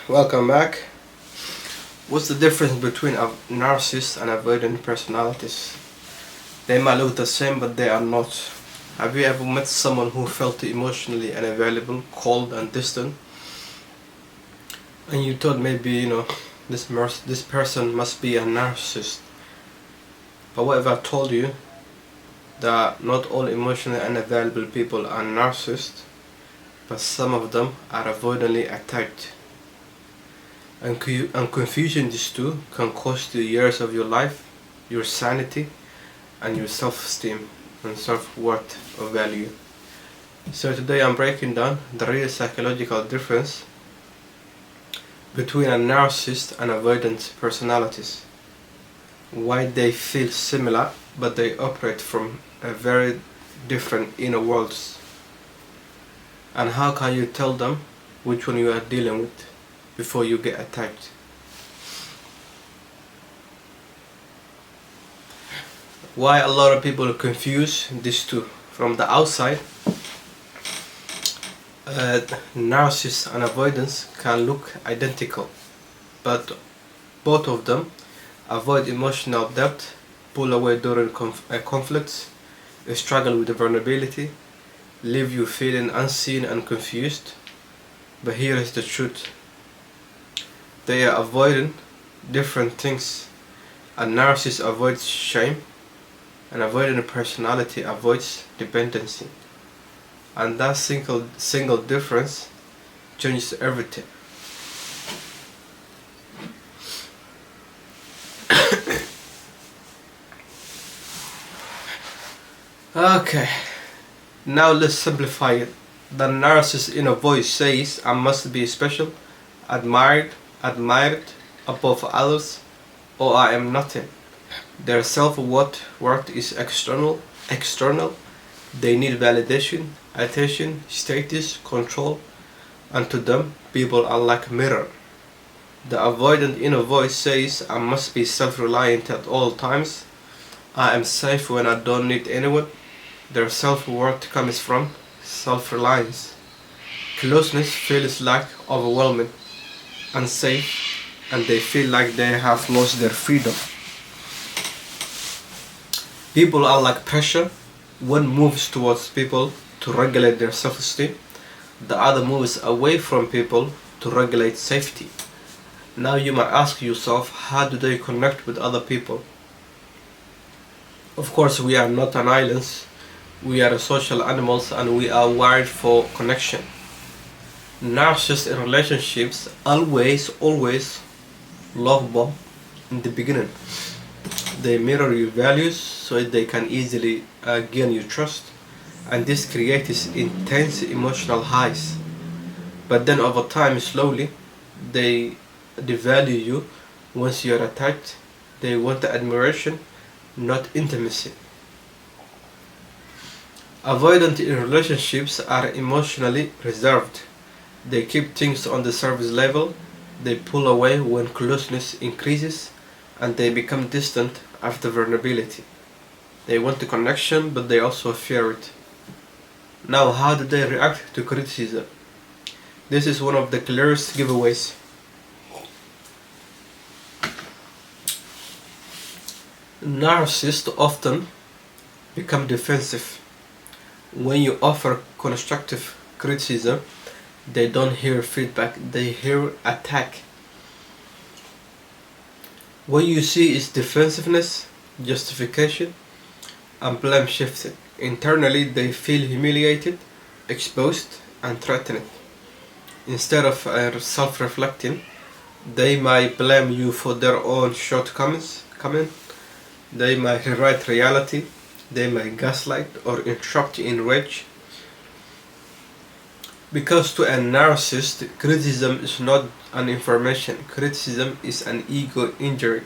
Welcome back. What's the difference between a narcissist and avoidant personalities? They might look the same, but they are not. Have you ever met someone who felt emotionally unavailable, cold, and distant, and you thought maybe this person must be a narcissist? But what if I told you that not all emotionally unavailable people are narcissists, but some of them are avoidantly attacked? And confusing these two can cost you years of your life, your sanity, and your self-esteem and self-worth or value. So today I'm breaking down the real psychological difference between a narcissist and avoidant personalities, why they feel similar but they operate from a very different inner worlds, and how can you tell them which one you are dealing with before you get attacked. Why a lot of people confuse these two. From the outside, narcissist and avoidance can look identical, but both of them avoid emotional depth, pull away during conflicts, struggle with vulnerability, leave you feeling unseen and confused. But here is the truth. They are avoiding different things. A narcissist avoids shame, and avoiding a personality avoids dependency. And that single difference changes everything. Okay, now let's simplify it. The narcissist inner voice says, I must be special, admired, above others, or I am nothing. Their self-worth is external. They need validation, attention, status, control, and to them, people are like mirror. The avoidant inner voice says, I must be self-reliant at all times. I am safe when I don't need anyone. Their self-worth comes from self-reliance. Closeness feels like overwhelming, unsafe, and they feel like they have lost their freedom. People are like pressure. One moves towards people to regulate their self-esteem. The other moves away from people to regulate safety. Now you might ask yourself, how do they connect with other people? Of course, we are not an island. We are social animals and we are wired for connection. Narcissists in relationships always love bomb in the beginning. They mirror your values so they can easily gain your trust, and this creates intense emotional highs. But then over time, slowly, they devalue you. Once you are attacked, they want admiration, not intimacy. Avoidant in relationships are emotionally reserved. They keep things on the surface level, they pull away when closeness increases, and they become distant after vulnerability. They want the connection, but they also fear it. Now, how do they react to criticism? This is one of the clearest giveaways. Narcissists often become defensive. When you offer constructive criticism, they don't hear feedback, they hear attack. What you see is defensiveness, justification, and blame shifted. Internally, they feel humiliated, exposed, and threatened. Instead of self-reflecting, they might blame you for their own shortcomings. They might rewrite reality, they might gaslight or interrupt in rage. Because to a narcissist, criticism is not an information. Criticism is an ego injury.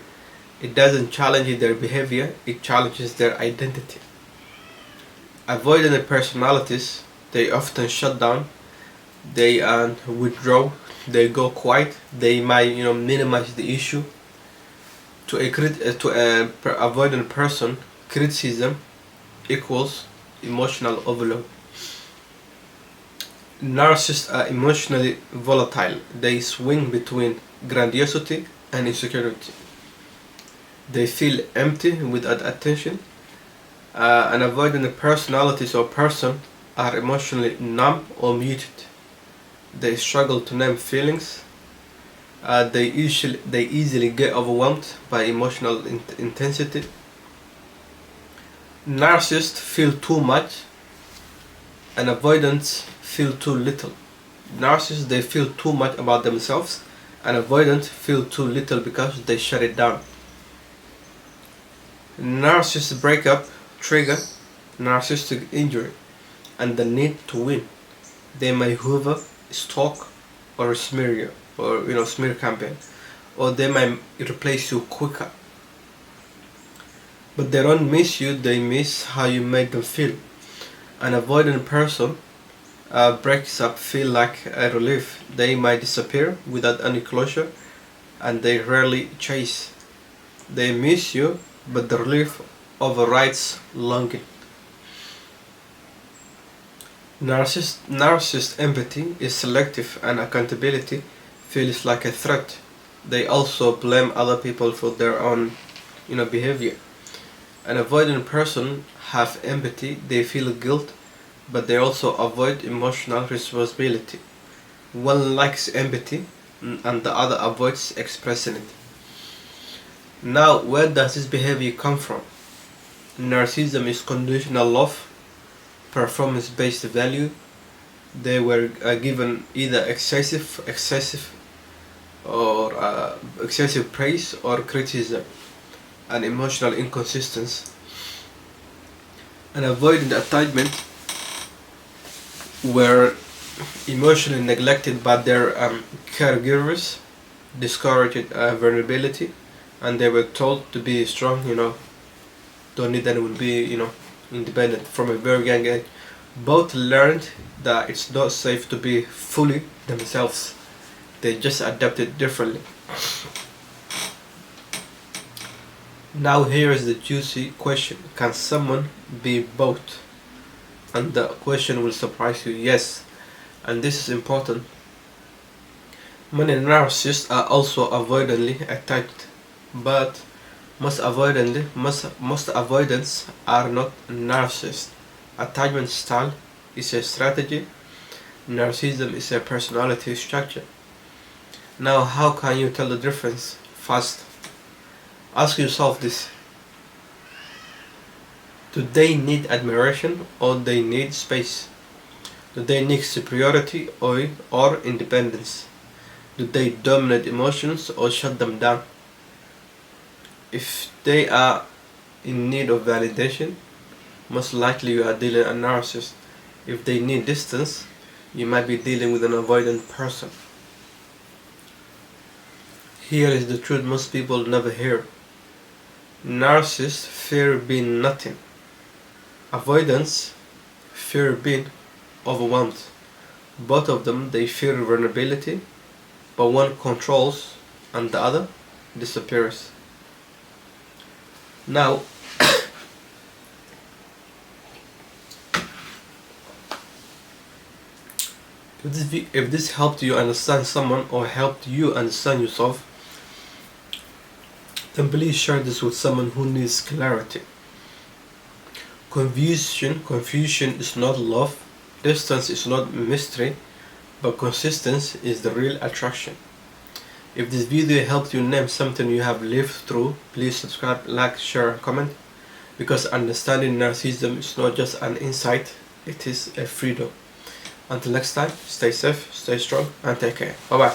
It doesn't challenge their behavior, it challenges their identity. Avoidant personalities, they often shut down, they withdraw, they go quiet, they might minimize the issue. To a avoidant person, criticism equals emotional overload. Narcissists are emotionally volatile. They swing between grandiosity and insecurity. They feel empty without attention. And avoidant personalities or person are emotionally numb or muted. They struggle to name feelings. They easily get overwhelmed by emotional intensity. Narcissists feel too much, and avoidants feel too little. Narcissists, they feel too much about themselves, and avoidants feel too little because they shut it down. Narcissist breakup trigger narcissistic injury and the need to win. They may hoover, stalk, or smear you, or smear campaign, or they may replace you quicker. But they don't miss you; they miss how you make them feel. An avoidant person breaks up feel like a relief. They might disappear without any closure, and they rarely chase. They miss you, but the relief overrides longing. Narcissist empathy is selective, and accountability feels like a threat. They also blame other people for their own behavior. An avoidant person have empathy, they feel guilt, but they also avoid emotional responsibility. One likes empathy and the other avoids expressing it. Now, where does this behavior come from? Narcissism is conditional love, performance-based value. They were given either excessive praise or criticism, and emotional inconsistency. And avoidant attachment were emotionally neglected by their caregivers, discouraged vulnerability, and they were told to be strong, don't need anyone, be independent from a very young age. Both learned that it's not safe to be fully themselves. They just adapted differently. Now here is the juicy question. Can someone be both? And the question will surprise you. Yes, and this is important. Many narcissists are also avoidantly attached, but most avoidants are not narcissists. Attachment style is a strategy. Narcissism is a personality structure. Now, how can you tell the difference? First, ask yourself this. Do they need admiration or they need space? Do they need superiority or independence? Do they dominate emotions or shut them down? If they are in need of validation, most likely you are dealing with a narcissist. If they need distance, you might be dealing with an avoidant person. Here is the truth most people never hear. Narcissists fear being nothing. Avoidance fear being overwhelmed. Both of them, they fear vulnerability, but one controls and the other disappears. Now, if this helped you understand someone or helped you understand yourself, then please share this with someone who needs clarity. Confusion is not love, distance is not mystery, but consistency is the real attraction. If this video helped you name something you have lived through, please subscribe, like, share, and comment, because understanding narcissism is not just an insight, it is a freedom. Until next time, stay safe, stay strong, and take care. Bye bye.